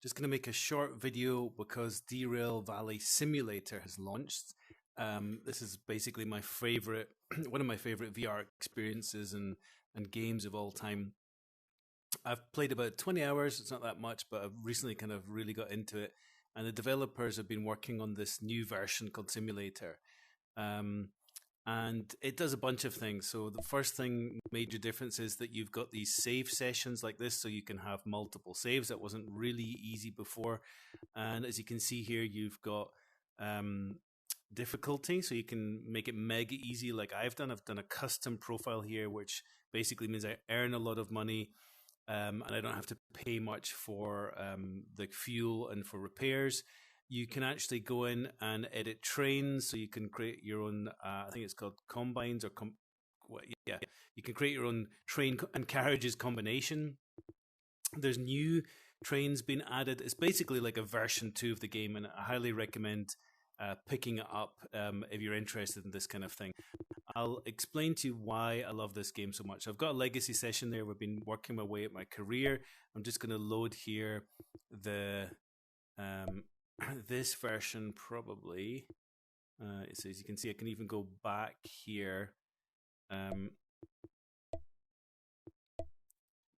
Just going to make a short video because Derail Valley Simulator has launched. This is basically my favorite, one of my favorite VR experiences and games of all time. I've played about 20 hours, it's not that much, but I've recently kind of really got into it. And the developers have been working on this new version called Simulator. And it does a bunch of things. So the first thing, major difference, is that you've got these save sessions like this, so you can have multiple saves. That wasn't really easy before. And as you can see here, you've got difficulty, so you can make it mega easy like I've done. I've done a custom profile here, which basically means I earn a lot of money and I don't have to pay much for the fuel and for repairs. You can actually go in and edit trains, so you can create your own, I think it's called combines or, you can create your own train and carriages combination. There's new trains being added. It's basically like a version 2 of the game, and I highly recommend picking it up if you're interested in this kind of thing. I'll explain to you why I love this game so much. I've got a legacy session there. We've been working my way at my career. I'm just going to load here the this version probably. So as you can see, I can even go back here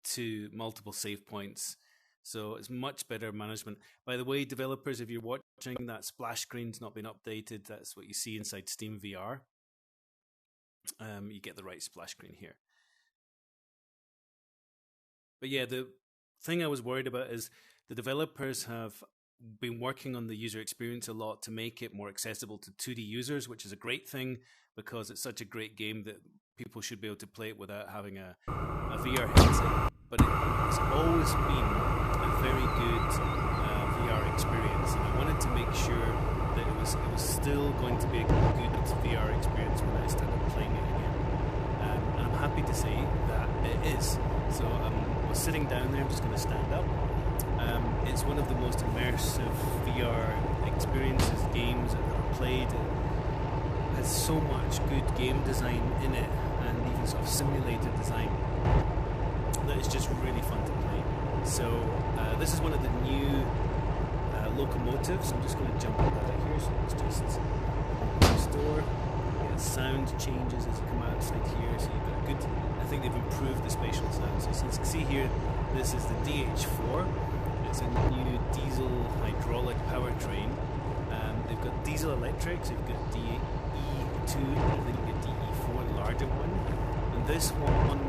to multiple save points. So it's much better management. By the way, developers, if you're watching, that splash screen's not been updated. That's what you see inside Steam VR. You get the right splash screen here. But yeah, the thing I was worried about is the developers have been working on the user experience a lot to make it more accessible to 2D users, which is a great thing because it's such a great game that people should be able to play it without having a VR headset. But it's always been a very good VR experience, and I wanted to make sure that it was still going to be a good VR experience when I started playing it again. And I'm happy to say that it is. So I was sitting down there. I'm just going to stand up. It's one of the most immersive VR experiences, games that I've played. It has so much good game design in it, and even sort of simulated design, that it's just really fun to play. So this is one of the new locomotives. I'm just going to jump out here. So it's just store. Yeah, sound changes as you come outside here. So you've got a good. I think they've improved the spatial sound. So you can see here, this is the DH4. It's a new diesel hydraulic powertrain. They've got diesel electric, so you've got DE2, and then you've got DE4, the larger one. And this one,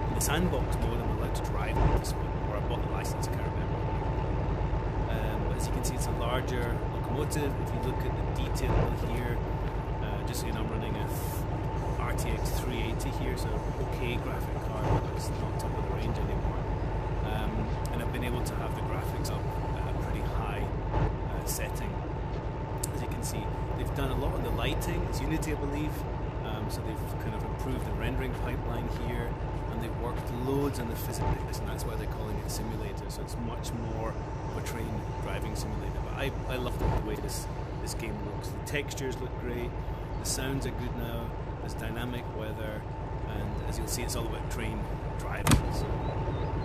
in the sandbox mode, I'm allowed to drive this one, or I bought the license, I can't remember. But as you can see, it's a larger locomotive. If you look at the detail here, just so you know, I'm running a RTX 380 here, so okay graphic card, but it's not top of the range anymore. And I've been able to have the graphics up at a pretty high setting. As you can see, they've done a lot on the lighting. It's Unity, I believe. So they've kind of improved the rendering pipeline here, and they've worked loads on the physics, and that's why they're calling it simulator. So it's much more of a train driving simulator. But I love the way this game looks. The textures look great. The sounds are good now. There's dynamic weather, and as you'll see, it's all about train driving. So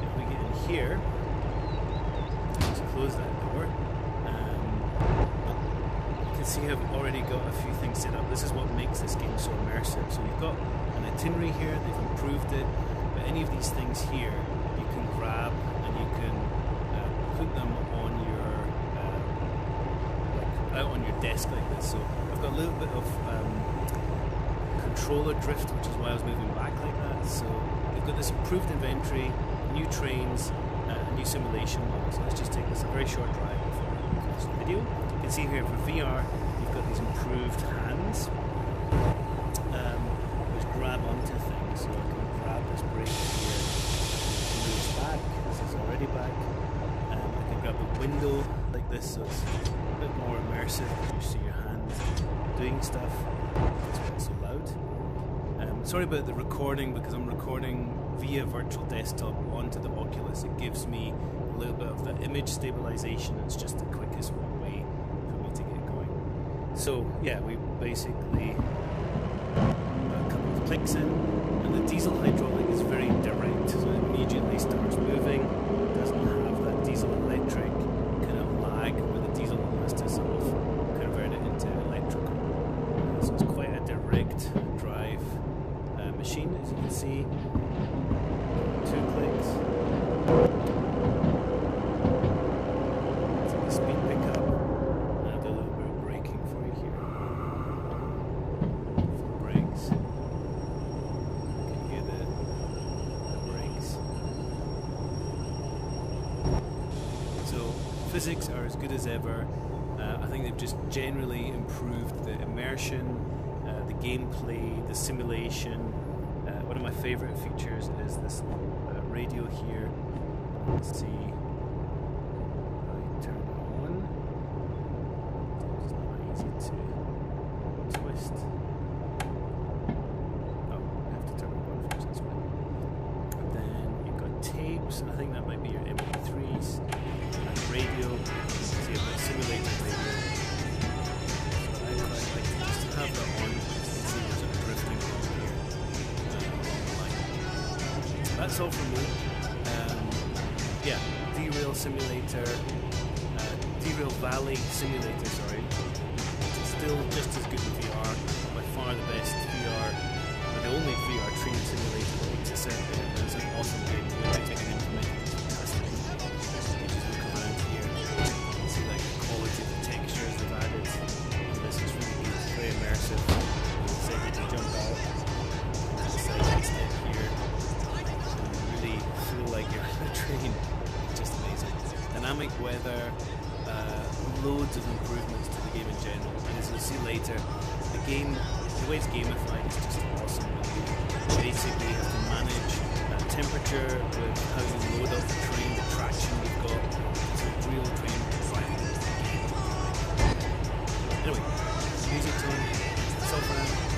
if we get in here, let's close that door. You can see I've already got a few things set up. This is what makes this game so immersive. So you've got an itinerary here, they've improved it, but any of these things here you can grab and you can put them on your out on your desk like this. So I've got a little bit of controller drift, which is why I was moving back like that. So they've got this improved inventory, new trains, a new simulation mode. So let's just take this a very short drive before we close the video. You can see here for VR, you've got these improved hands, which grab onto things. So I can grab this brake here, it moves back. This is already back. I can grab the window like this, so it's a bit more immersive. You see your hands doing stuff. That's why it's so loud. Sorry about the recording, because I'm recording via virtual desktop onto the Oculus. It gives me a little bit of the image stabilization. It's just the quickest way for me to get going. So yeah, we basically a couple of clicks in, and the diesel hydraulic is very direct, so it immediately starts moving. It doesn't have that diesel electric So the speed pickup. I'll do a little bit of braking for you here. Full brakes. Can you hear the brakes? So physics are as good as ever. I think they've just generally improved the immersion, the gameplay, the simulation. One of my favourite features is this radio here. Let's see. I turn it on. It's not easy to twist. Oh, I have to turn it on first, that's right. And then you've got tapes, and I think that might be your MP3s. And radio. See, I've got simulated radio. So I like to just have that on. See what's sort of drifting along here. That's all from me. Yeah, Derail Simulator, Derail Valley Simulator, sorry. It's still just as good in VR, by far the best VR, or the only VR train simulator that exists out there. And it's an awesome game. The electric and implemented is fantastic. You just look around here, you can see like the quality of the textures they've added. And this is really good, it's very immersive. It's like you can jump out, decide to step here. Really feel like you're on a train. It's just amazing. Dynamic weather, loads of improvements to the game in general, and as you'll see later, the game, the way it's gamified is just awesome. You basically have to manage temperature with how you load up the train, the traction you've got. It's a real train driving. Anyway, music tone, self-around.